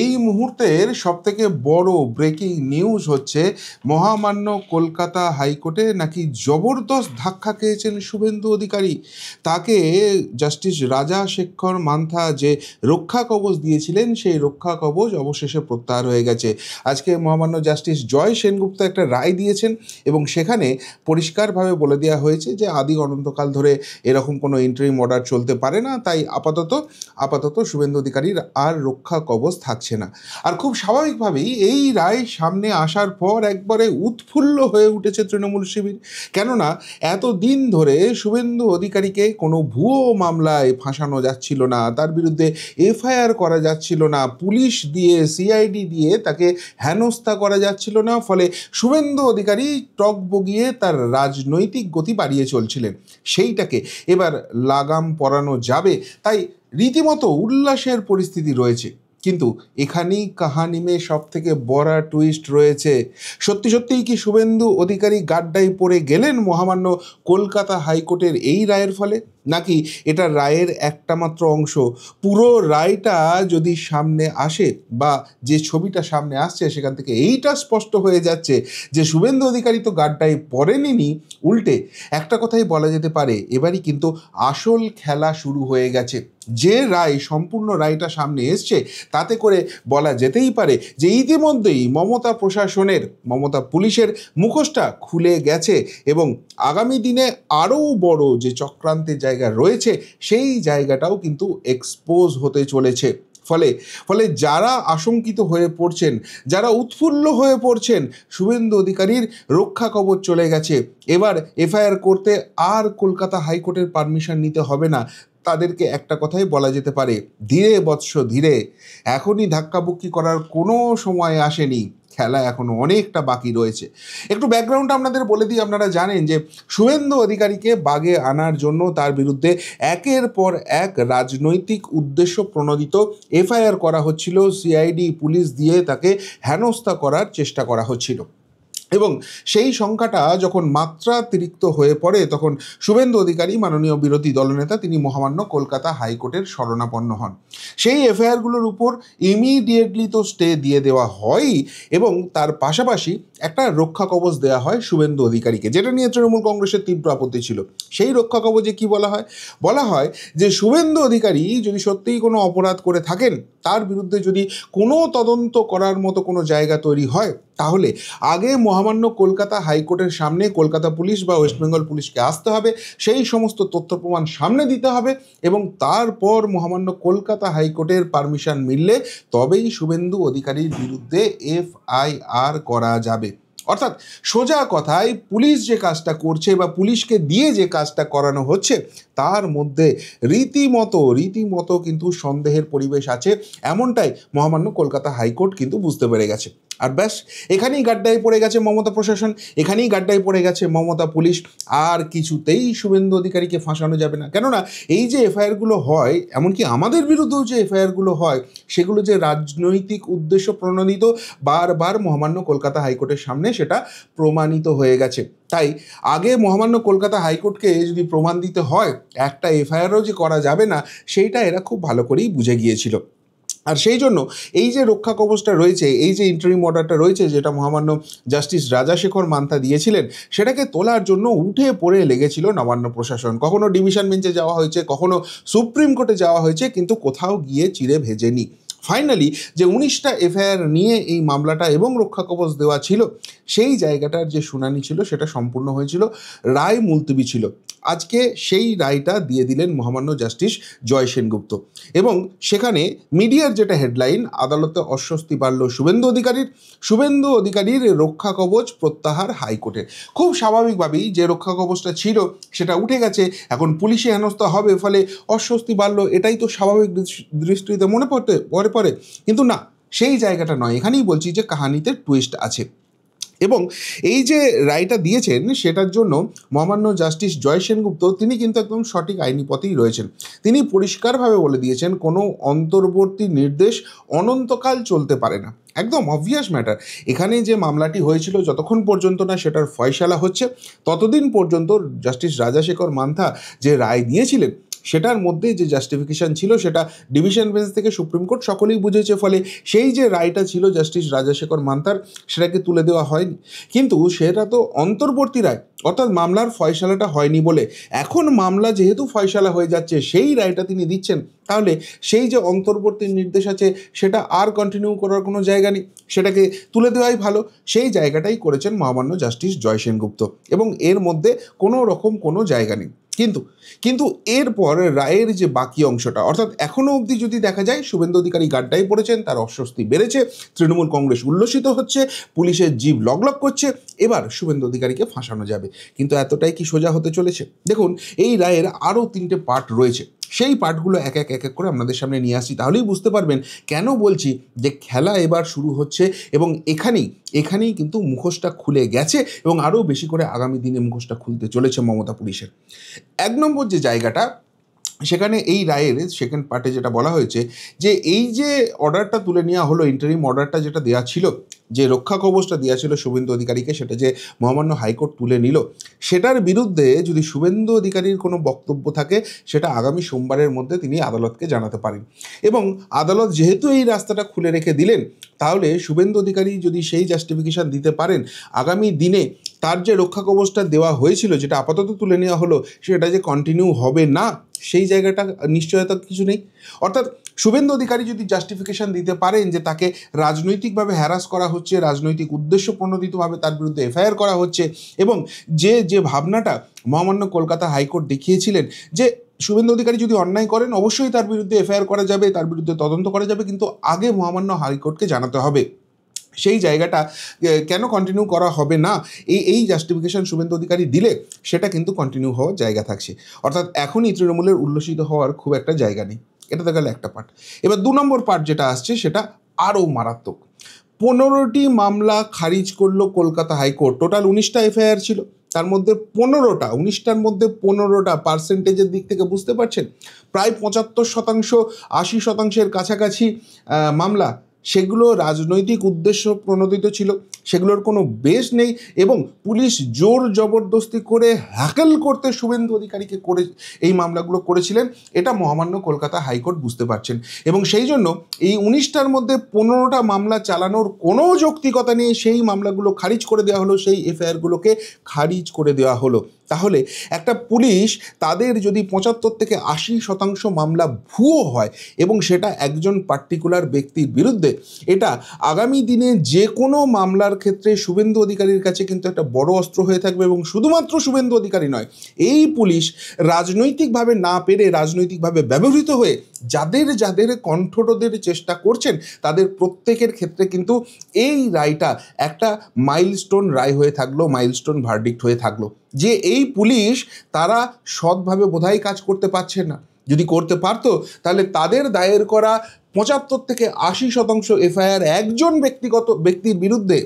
এই মুহূর্তের সবথেকে বড় ব্রেকিং নিউজ হচ্ছে মহামান্য কলকাতা হাইকোর্টে নাকি জবরদস্ত ধাক্কা খেয়েছেন শুভেন্দু অধিকারী। তাকে জাস্টিস রাজা শেখর মান্থা যে রক্ষা কবচ দিয়েছিলেন সেই রক্ষা কবচ অবশেষে প্রত্যাহার হয়ে গেছে। আজকে মহামান্য জাস্টিস জয় সেনগুপ্ত একটা রায় দিয়েছেন এবং সেখানে পরিষ্কারভাবে বলে দেওয়া হয়েছে যে আদি অনন্তকাল ধরে এরকম কোনো ইন্টারিম অর্ডার চলতে পারে না, তাই আপাতত শুভেন্দু অধিকারীর আর রক্ষা কবচ থাকছে না। আর খুব স্বাভাবিকভাবেই এই রায় সামনে আসার পর একবারে উৎফুল্ল হয়ে উঠেছে তৃণমূল শিবির। কেননা এতদিন ধরে শুভেন্দু অধিকারীকে কোনো ভুয়ো মামলায় ফাঁসানো যাচ্ছিল না, তার বিরুদ্ধে এফআইআর করা যাচ্ছিল না, পুলিশ দিয়ে সিআইডি দিয়ে তাকে হেনস্থা করা যাচ্ছিল না, ফলে শুভেন্দু অধিকারী টক বগিয়ে তার রাজনৈতিক গতি বাড়িয়ে চলছিলেন। সেইটাকে এবার লাগাম পরানো যাবে, তাই রীতিমতো উল্লাসের পরিস্থিতি রয়েছে। কিন্তু এখানেই কাহানি মে সব থেকে বড় টুইস্ট রয়েছে। সত্যি সত্যিই কি শুভেন্দু অধিকারী গাড্ডায় পড়ে গেলেন মহামান্য কলকাতা হাইকোর্টের এই রায়ের ফলে, নাকি এটা রায়ের একটা মাত্র অংশ? পুরো রায়টা যদি সামনে আসে বা যে ছবিটা সামনে আসছে সেখান থেকে এইটা স্পষ্ট হয়ে যাচ্ছে যে শুভেন্দু অধিকারী তো গাড্ডায় পড়েনি, উল্টে একটা কথাই বলা যেতে পারে এবারই কিন্তু আসল খেলা শুরু হয়ে গেছে। যে রায়, সম্পূর্ণ রায়টা সামনে এসছে তাতে করে বলা যেতেই পারে যে ইতিমধ্যেই মমতা পুলিশের মুখোশটা খুলে গেছে এবং আগামী দিনে আরও বড় যে চক্রান্তের জায়গা রয়েছে সেই জায়গাটাও কিন্তু এক্সপোজ হতে চলেছে। ফলে যারা আশঙ্কিত হয়ে পড়ছেন, যারা উৎফুল্ল হয়ে পড়ছেন শুভেন্দু অধিকারীর রক্ষা কবচ চলে গেছে, এবার এফআইআর করতে আর কলকাতা হাইকোর্টের পারমিশন নিতে হবে না, তাদেরকে একটা কথাই বলা যেতে পারে, ধীরে বৎস ধীরে। এখনই ধাক্কাবুক্কি করার কোনো সময় আসেনি, খেলা এখনও অনেকটা বাকি রয়েছে। একটু ব্যাকগ্রাউন্ডটা আপনাদের বলে দিই। আপনারা জানেন যে শুভেন্দু অধিকারীকে বাগে আনার জন্য তার বিরুদ্ধে একের পর এক রাজনৈতিক উদ্দেশ্য প্রণোদিত এফআইআর করা হচ্ছিল, সিআইডি পুলিশ দিয়ে তাকে হেনস্থা করার চেষ্টা করা হচ্ছিল এবং সেই সংখ্যাটা যখন মাত্রাতিরিক্ত হয়ে পড়ে তখন শুভেন্দু অধিকারী, মাননীয় বিরোধী দলনেতা, তিনি মহামান্য কলকাতা হাইকোর্টের শরণাপন্ন হন। সেই এফআইআরগুলোর উপর ইমিডিয়েটলি তো স্টে দিয়ে দেওয়া হয় এবং তার পাশাপাশি একটা রক্ষা কবচ দেওয়া হয় শুভেন্দু অধিকারীকে, যেটা নিয়ে তৃণমূল কংগ্রেসের তীব্র আপত্তি ছিল। সেই রক্ষা কবচে কি বলা হয় যে শুভেন্দু অধিকারী যদি সত্যিই কোনো অপরাধ করে থাকেন, তার বিরুদ্ধে যদি কোনো তদন্ত করার মতো কোনো জায়গা তৈরি হয়, তাহলে আগে মহামান্য কলকাতা হাইকোর্টের সামনে কলকাতা পুলিশ বা ওয়েস্ট বেঙ্গল পুলিশকে আসতে হবে, সেই সমস্ত তথ্য প্রমাণ সামনে দিতে হবে এবং তারপর মহামান্য কলকাতা হাইকোর্টের পারমিশন মিললে তবেই শুভেন্দু অধিকারীর বিরুদ্ধে এফআইআর করা যাবে। অর্থাৎ সোজা কথায় পুলিশ যে কাজটা করছে বা পুলিশকে দিয়ে যে কাজটা করানো হচ্ছে তার মধ্যে রীতিমতো কিন্তু সন্দেহের পরিবেশ আছে, এমনটাই মহামান্য কলকাতা হাইকোর্ট কিন্তু বুঝতে পেরে গেছে। আর ব্যাস, এখানেই গাড্ডায় পড়ে গেছে মমতা প্রশাসন, এখানেই গাড্ডায় পড়ে গেছে মমতা পুলিশ। আর কিছুতেই শুভেন্দু অধিকারীকে ফাঁসানো যাবে না। কেননা এই যে এফআইআরগুলো হয়, এমনকি আমাদের বিরুদ্ধেও যে এফআইআরগুলো হয়, সেগুলো যে রাজনৈতিক উদ্দেশ্য প্রণোদিত, বারবার মহামান্য কলকাতা হাইকোর্টের সামনে সেটা প্রমাণিত হয়ে গেছে। তাই আগে মহামান্য কলকাতা হাইকোর্টকে যদি প্রমাণ দিতে হয় একটা এফআইআরও যে করা যাবে না, সেইটা এরা খুব ভালো করেই বুঝে গিয়েছিল। আর সেই জন্য এই যে রক্ষা কবচটা রয়েছে, এই যে ইন্টারিম অর্ডারটা রয়েছে, যেটা মহামান্য জাস্টিস রাজা শেখর মান্থা দিয়েছিলেন, সেটাকে তোলার জন্য উঠে পড়ে লেগেছিল নবান্ন প্রশাসন। কখনো ডিভিশন বেঞ্চে যাওয়া হয়েছে, কখনো সুপ্রিম কোর্টে যাওয়া হয়েছে, কিন্তু কোথাও গিয়ে চিড়ে ভেজেনি। ফাইনালি যে 19টা এফআইআর নিয়ে এই মামলাটা এবং রক্ষা কবচ দেওয়া ছিল, সেই জায়গাটার যে শুনানি ছিল সেটা সম্পূর্ণ হয়েছিল, রায় মুলতবি ছিল। আজকে সেই রায়টা দিয়ে দিলেন মহামান্য জাস্টিস জয় সেনগুপ্ত এবং সেখানে মিডিয়ার যেটা হেডলাইন, আদালতে অস্বস্তি বাড়ল শুভেন্দু অধিকারীর রক্ষা কবচ প্রত্যাহার হাইকোর্টের। খুব স্বাভাবিকভাবেই যে রক্ষা কবচটা ছিল সেটা উঠে গেছে, এখন পুলিশে হেনস্থা হবে, ফলে অস্বস্তি বাড়ল, এটাই তো স্বাভাবিক দৃষ্টিতে মনে পড়ে। কিন্তু না, সেই জায়গাটা নয়। এখানেই বলছি যে কাহানিতে টুইস্ট আছে এবং এই যে রায়টা দিয়েছেন সেটার জন্য মহামান্য জাস্টিস জয় সেনগুপ্ত তিনি কিন্তু একদম সঠিক আইনি পথেই রয়েছেন। তিনি পরিষ্কারভাবে বলে দিয়েছেন কোনো অন্তর্বর্তী নির্দেশ অনন্তকাল চলতে পারে না। একদম অবভিয়াস ম্যাটার। এখানে যে মামলাটি হয়েছিল, যতক্ষণ পর্যন্ত না সেটার ফয়সালা হচ্ছে ততদিন পর্যন্ত জাস্টিস রাজা শেখর মান্থা যে রায় দিয়েছিলেন সেটার মধ্যে যে জাস্টিফিকেশন ছিল সেটা ডিভিশন বেঞ্চ থেকে সুপ্রিম কোর্ট সকলেই বুঝেছে, ফলে সেই যে রায়টা ছিল জাস্টিস রাজাশেখর মান্তার সেটাকে তুলে দেওয়া হয়নি। কিন্তু সেটা তো অন্তর্বর্তী রায়, অর্থাৎ মামলার ফয়সালাটা হয়নি বলে এখন মামলা যেহেতু ফয়সালা হয়ে যাচ্ছে সেই রায়টা তিনি দিচ্ছেন, তাহলে সেই যে অন্তর্বর্তী নির্দেশ আছে সেটা আর কন্টিনিউ করার কোনো জায়গা নেই, সেটাকে তুলে দেওয়াই ভালো। সেই জায়গাটাই করেছেন মহামান্য জাস্টিস জয় সেনগুপ্ত, এবং এর মধ্যে কোনো রকম কোনো জায়গা নেই। কিন্তু এরপর রায়ের যে বাকি অংশটা, অর্থাৎ এখনও অবধি যদি দেখা যায় শুভেন্দু অধিকারী গাড্ডায় পড়েছেন, তার অস্বস্তি বেড়েছে, তৃণমূল কংগ্রেস উল্লসিত হচ্ছে, পুলিশের জিভ লগলগ করছে, এবার শুভেন্দু অধিকারীকে ফাঁসানো যাবে। কিন্তু এতটাই কি সোজা হতে চলেছে? দেখুন, এই রায়ের আরও 3টে পার্ট রয়েছে, সেই পার্টগুলো এক এক করে আপনাদের সামনে নিয়ে আসি, তাহলেই বুঝতে পারবেন কেন বলছি যে খেলা এবার শুরু হচ্ছে, এবং এখানেই কিন্তু মুখোশটা খুলে গেছে এবং আরও বেশি করে আগামী দিনে মুখোশটা খুলতে চলেছে মমতা পুলিশের। 1 নম্বর যে জায়গাটা, সেখানে এই রায়ের সেকেন্ড পার্টে যেটা বলা হয়েছে যে এই যে অর্ডারটা তুলে নেওয়া হলো, ইন্টারিম অর্ডারটা যেটা দেওয়া ছিল, যে রক্ষা কবচটা দেওয়া ছিল শুভেন্দু অধিকারীকে, সেটা যে মহামান্য হাইকোর্ট তুলে নিল, সেটার বিরুদ্ধে যদি শুভেন্দু অধিকারীর কোনো বক্তব্য থাকে সেটা আগামী সোমবারের মধ্যে তিনি আদালতকে জানাতে পারেন। এবং আদালত যেহেতু এই রাস্তাটা খুলে রেখে দিলেন, তাহলে শুভেন্দু অধিকারী যদি সেই জাস্টিফিকেশান দিতে পারেন, আগামী দিনে তার যে রক্ষা কবচটা দেওয়া হয়েছিল, যেটা আপাতত তুলে নেওয়া হলো, সেটা যে কন্টিনিউ হবে না সেই জায়গাটা নিশ্চয়তা কিছু নেই। অর্থাৎ শুভেন্দু অধিকারী যদি জাস্টিফিকেশান দিতে পারেন যে তাকে রাজনৈতিকভাবে হ্যারাস করা হচ্ছে, রাজনৈতিক উদ্দেশ্য প্রণোদিতভাবে তার বিরুদ্ধে এফআইআর করা হচ্ছে, এবং যে ভাবনাটা মহামান্য কলকাতা হাইকোর্ট দেখিয়েছিলেন যে শুভেন্দু অধিকারী যদি অন্যায় করেন অবশ্যই তার বিরুদ্ধে এফআইআর করা যাবে, তার বিরুদ্ধে তদন্ত করা যাবে, কিন্তু আগে মহামান্য হাইকোর্টকে জানাতে হবে, সেই জায়গাটা কেন কন্টিনিউ করা হবে না, এই জাস্টিফিকেশান শুভেন্দু অধিকারী দিলে সেটা কিন্তু কন্টিনিউ হওয়ার জায়গা থাকছে। অর্থাৎ এখনই তৃণমূলের উল্লসিত হওয়ার খুব একটা জায়গা নেই। এটা তো গেল একটা পার্ট। এবার 2 নম্বর পার্ট যেটা আসছে সেটা আরও মারাত্মক। 15টি মামলা খারিজ করলো কলকাতা হাইকোর্ট। টোটাল 19টা এফআইআর ছিল, তার মধ্যে 19টার মধ্যে 15টা, পার্সেন্টেজের দিক থেকে বুঝতে পারছেন, প্রায় 75%, 80%-এর কাছাকাছি মামলা, সেগুলো রাজনৈতিক উদ্দেশ্য প্রণোদিত ছিল, সেগুলোর কোনো বেশ নেই, এবং পুলিশ জোর জবরদস্তি করে হ্যাকেল করতে শুভেন্দু অধিকারীকে করে এই মামলাগুলো করেছিলেন, এটা মহামান্য কলকাতা হাইকোর্ট বুঝতে পারছেন। এবং সেই জন্য এই 19টার মধ্যে 15টা মামলা চালানোর কোনো যৌক্তিকতা নেই, সেই মামলাগুলো খারিজ করে দেওয়া হলো, সেই এফআইআরগুলোকে খারিজ করে দেওয়া হলো। তাহলে একটা পুলিশ, তাদের যদি 75-80% মামলা ভুয়ো হয় এবং সেটা একজন পার্টিকুলার ব্যক্তির বিরুদ্ধে, এটা আগামী দিনে যে কোনো মামলার ক্ষেত্রে শুভেন্দু অধিকারীর কাছে কিন্তু একটা বড় অস্ত্র হয়ে থাকবে। এবং শুধুমাত্র শুভেন্দু অধিকারী নয়, এই পুলিশ রাজনৈতিকভাবে না পেরে, রাজনৈতিকভাবে ব্যবহৃত হয়ে যাদের কণ্ঠরোধের চেষ্টা করছেন, তাদের প্রত্যেকের ক্ষেত্রে কিন্তু এই রায়টা একটা মাইলস্টোন রায় হয়ে থাকলো, মাইলস্টোন ভার্ডিক্ট হয়ে থাকলো, যে এই পুলিশ তারা সৎভাবে বোধহয় কাজ করতে পারছে না। যদি করতে পারতো তাহলে তাদের দায়ের করা 75-80% এফআইআর একজন ব্যক্তির বিরুদ্ধে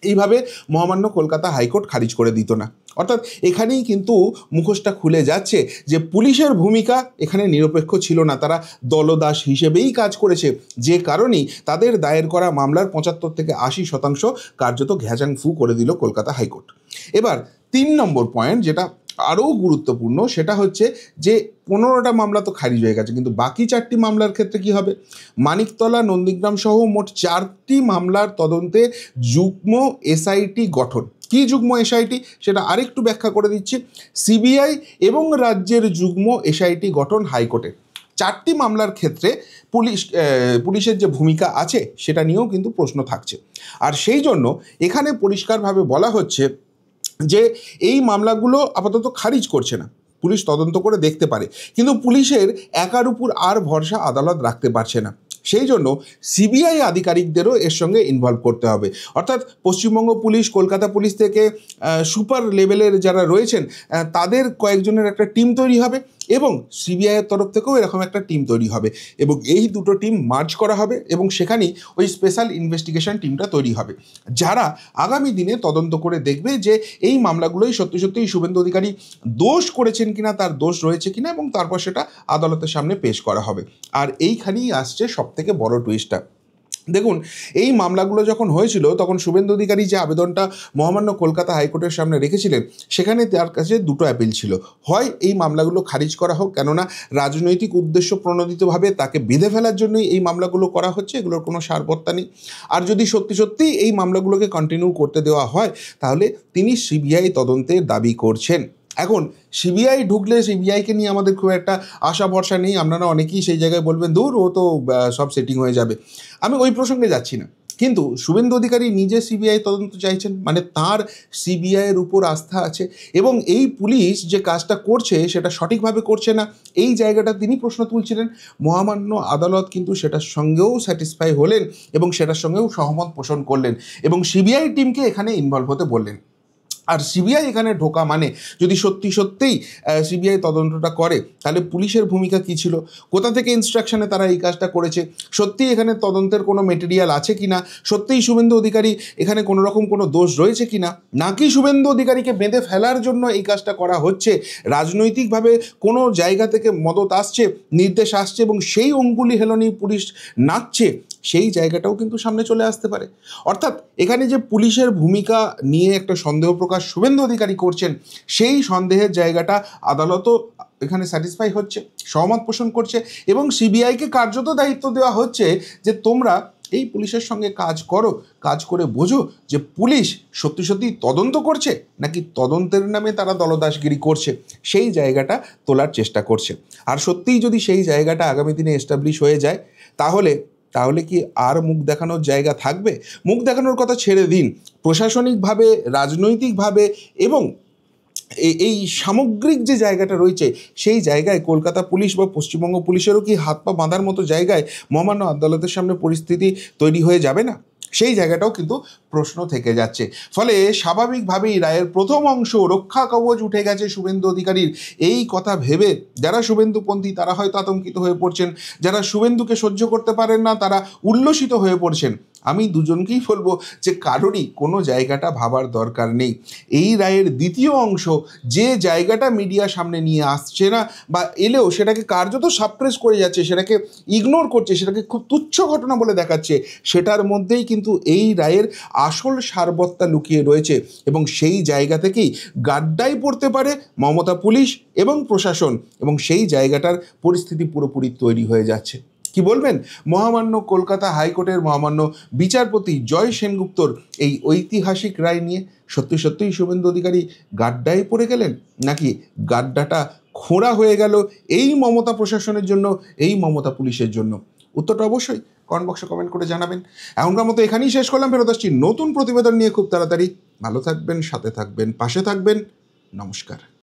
এইভাবে মহামান্য কলকাতা হাইকোর্ট খারিজ করে দিত না। অর্থাৎ এখানেই কিন্তু মুখোশটা খুলে যাচ্ছে যে পুলিশের ভূমিকা এখানে নিরপেক্ষ ছিল না, তারা দলদাস হিসেবেই কাজ করেছে, যে কারণেই তাদের দায়ের করা মামলার 75-80% কার্যত ঘ্যাজাং ফু করে দিল কলকাতা হাইকোর্ট। এবার 3 নম্বর পয়েন্ট যেটা আরও গুরুত্বপূর্ণ, সেটা হচ্ছে যে 15টা মামলা তো খারিজ হয়ে গেছে, কিন্তু বাকি 4টি মামলার ক্ষেত্রে কি হবে? মানিকতলা, নন্দীগ্রাম সহ মোট 4টি মামলার তদন্তে যুগ্ম এসআইটি গঠন। কি যুগ্ম এসআইটি সেটা আরেকটু ব্যাখ্যা করে দিচ্ছি। সিবিআই এবং রাজ্যের যুগ্ম এসআইটি গঠন হাইকোর্টে। 4টি মামলার ক্ষেত্রে পুলিশের যে ভূমিকা আছে সেটা নিয়েও কিন্তু প্রশ্ন থাকছে। আর সেই জন্য এখানে পরিষ্কারভাবে বলা হচ্ছে যে এই মামলাগুলো আপাতত খারিজ করছে না, পুলিশ তদন্ত করে দেখতে পারে, কিন্তু পুলিশের একার উপর আর ভরসা আদালত রাখতে পারছে না। সেই জন্য সিবিআই আধিকারিকদেরও এর সঙ্গে ইনভলভ করতে হবে। অর্থাৎ পশ্চিমবঙ্গ পুলিশ, কলকাতা পুলিশ থেকে সুপার লেভেলের যারা রয়েছেন তাদের কয়েকজনের একটা টিম তৈরি হবে, এবং সিবিআইয়ের তরফ থেকেও এরকম একটা টিম তৈরি হবে, এবং এই দুটো টিম মার্জ করা হবে, এবং সেখানেই ওই স্পেশাল ইনভেস্টিগেশন টিমটা তৈরি হবে, যারা আগামী দিনে তদন্ত করে দেখবে যে এই মামলাগুলোই সত্যিই শুভেন্দু অধিকারী দোষ করেছেন কিনা, তার দোষ রয়েছে কিনা, এবং তারপর সেটা আদালতের সামনে পেশ করা হবে। আর এইখানেই আসছে সবথেকে বড় টুইস্টটা। দেখুন, এই মামলাগুলো যখন হয়েছিল তখন শুভেন্দু অধিকারী যে আবেদনটা মহামান্য কলকাতা হাইকোর্টের সামনে রেখেছিলেন, সেখানে তার কাছে দুটো অ্যাপিল ছিল। হয় এই মামলাগুলো খারিজ করা হোক, কেননা রাজনৈতিক উদ্দেশ্য প্রণোদিতভাবে তাকে বেঁধে ফেলার জন্যই এই মামলাগুলো করা হচ্ছে, এগুলোর কোনো সারবত্তা নেই। আর যদি সত্যি সত্যিই এই মামলাগুলোকে কন্টিনিউ করতে দেওয়া হয়, তাহলে তিনি সিবিআই তদন্তের দাবি করছেন। এখন সিবিআই ঢুকলে সিবিআইকে নিয়ে আমাদের খুব একটা আশা ভরসা নেই। আপনারা অনেকেই সেই জায়গায় বলবেন, দূর ও তো সব সেটিং হয়ে যাবে। আমি ওই প্রসঙ্গে যাচ্ছি না, কিন্তু শুভেন্দু অধিকারী নিজে সিবিআই তদন্ত চাইছেন, মানে তার সিবিআইয়ের উপর আস্থা আছে এবং এই পুলিশ যে কাজটা করছে সেটা সঠিকভাবে করছে না, এই জায়গাটা তিনি প্রশ্ন তুলছিলেন। মহামান্য আদালত কিন্তু সেটার সঙ্গেও স্যাটিসফাই হলেন এবং সেটার সঙ্গেও সহমত পোষণ করলেন এবং সিবিআই টিমকে এখানে ইনভলভ হতে বললেন। আর সিবিআই এখানে ঢোকা মানে, যদি সত্যি সত্যিই সিবিআই তদন্তটা করে, তাহলে পুলিশের ভূমিকা কী ছিল, কোথা থেকে ইনস্ট্রাকশনে তারা এই কাজটা করেছে, সত্যিই এখানে তদন্তের কোনো মেটেরিয়াল আছে কি না, সত্যিই শুভেন্দু অধিকারী এখানে কোনো রকম কোনো দোষ রয়েছে কি না, নাকি শুভেন্দু অধিকারীকে বেঁধে ফেলার জন্য এই কাজটা করা হচ্ছে, রাজনৈতিকভাবে কোনো জায়গা থেকে মদত আসছে, নির্দেশ আসছে এবং সেই অঙ্গুলি হেলনেই পুলিশ নাচছে, সেই জায়গাটাও কিন্তু সামনে চলে আসতে পারে। অর্থাৎ এখানে যে পুলিশের ভূমিকা নিয়ে একটা সন্দেহ প্রকাশ শুভেন্দু অধিকারী করছেন, সেই সন্দেহের জায়গাটা আদালতও এখানে স্যাটিসফাই হচ্ছে, সহমত পোষণ করছে এবং সিবিআইকে কার্যত দায়িত্ব দেওয়া হচ্ছে যে তোমরা এই পুলিশের সঙ্গে কাজ করো, কাজ করে বোঝো যে পুলিশ সত্যি সত্যি তদন্ত করছে নাকি তদন্তের নামে তারা দলদাসগিরি করছে, সেই জায়গাটা তোলার চেষ্টা করছে। আর সত্যিই যদি সেই জায়গাটা আগামী দিনে এস্টাবলিশ হয়ে যায়, তাহলে কি আর মুখ দেখানোর জায়গা থাকবে? মুখ দেখানোর কথা ছেড়ে দিন, প্রশাসনিকভাবে, রাজনৈতিকভাবে এবং এই সামগ্রিক যে জায়গাটা রয়েছে, সেই জায়গায় কলকাতা পুলিশ বা পশ্চিমবঙ্গ পুলিশেরও কি হাত পা বাঁধার মতো জায়গায় মহামান্য আদালতের সামনে পরিস্থিতি তৈরি হয়ে যাবে না? সেই জায়গাটাও কিন্তু প্রশ্ন থেকে যাচ্ছে। ফলে স্বাভাবিকভাবেই রায়ের প্রথম অংশ রক্ষা কবচ উঠে গেছে শুভেন্দু অধিকারীর। এই কথা ভেবে যারা শুভেন্দুপন্থী তারা হয়তো আতঙ্কিত হয়ে পড়ছেন, যারা শুভেন্দুকে সহ্য করতে পারেন না তারা উল্লসিত হয়ে পড়ছেন। আমি দুজনকেই বলবো যে কারোরই কোনো জায়গাটা ভাবার দরকার নেই। এই রায়ের দ্বিতীয় অংশ যে জায়গাটা মিডিয়া সামনে নিয়ে আসছে না বা এলেও সেটাকে কার্যত সাপ্রেস করে যাচ্ছে, সেটাকে ইগনোর করছে, সেটাকে খুব তুচ্ছ ঘটনা বলে দেখাচ্ছে, সেটার মধ্যেই কিন্তু এই রায়ের আসল সারবত্তা লুকিয়ে রয়েছে এবং সেই জায়গা থেকেই গাড্ডায় পড়তে পারে মমতা পুলিশ এবং প্রশাসন এবং সেই জায়গাটার পরিস্থিতি পুরোপুরি তৈরি হয়ে যাচ্ছে। কি বলবেন মহামান্য কলকাতা হাইকোর্টের মহামান্য বিচারপতি জয় সেনগুপ্তর এই ঐতিহাসিক রায় নিয়ে? সত্যি সত্যিই শুভেন্দু অধিকারী গাড্ডায় পড়ে গেলেন, নাকি গাড্ডাটা খোঁড়া হয়ে গেল এই মমতা প্রশাসনের জন্য, এই মমতা পুলিশের জন্য? উত্তরটা অবশ্যই কমেন্ট বক্সে কমেন্ট করে জানাবেন। এখনকার মতো এখানেই শেষ করলাম, ফেরত আসছি নতুন প্রতিবেদন নিয়ে খুব তাড়াতাড়ি। ভালো থাকবেন, সাথে থাকবেন, পাশে থাকবেন। নমস্কার।